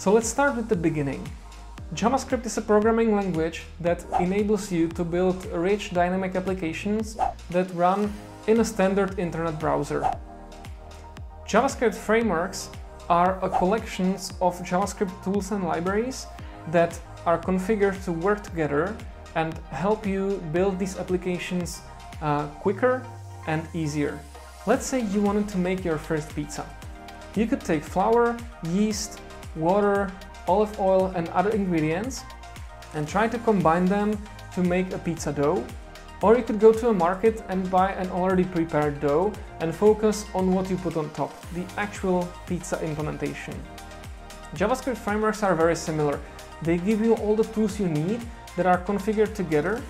So let's start with the beginning. JavaScript is a programming language that enables you to build rich dynamic applications that run in a standard internet browser. JavaScript frameworks are a collection of JavaScript tools and libraries that are configured to work together and help you build these applications quicker and easier. Let's say you wanted to make your first pizza. You could take flour, yeast, water, olive oil and other ingredients and try to combine them to make a pizza dough. Or you could go to a market and buy an already prepared dough and focus on what you put on top, the actual pizza implementation. JavaScript frameworks are very similar. They give you all the tools you need that are configured together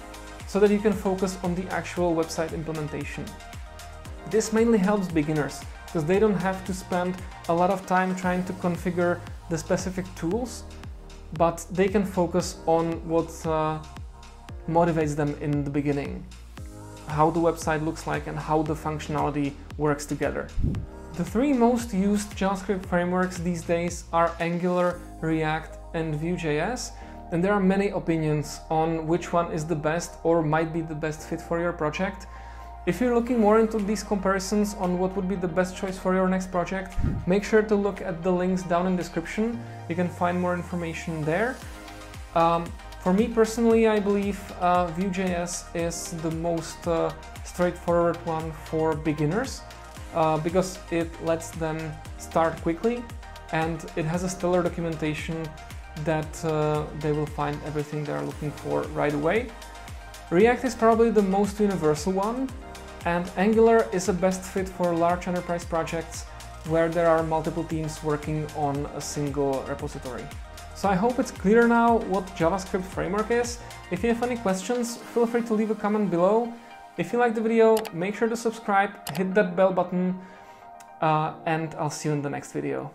so that you can focus on the actual website implementation. This mainly helps beginners because they don't have to spend a lot of time trying to configure the specific tools, but they can focus on what motivates them in the beginning, how the website looks like and how the functionality works together. The three most used JavaScript frameworks these days are Angular, React and Vue.js, and there are many opinions on which one is the best or might be the best fit for your project. If you're looking more into these comparisons on what would be the best choice for your next project, make sure to look at the links down in the description. You can find more information there. For me personally, I believe Vue.js is the most straightforward one for beginners because it lets them start quickly and it has a stellar documentation that they will find everything they're looking for right away. React is probably the most universal one, and Angular is a best fit for large enterprise projects where there are multiple teams working on a single repository. So I hope it's clear now what JavaScript framework is. If you have any questions, feel free to leave a comment below. If you liked the video, make sure to subscribe, hit that bell button, and I'll see you in the next video.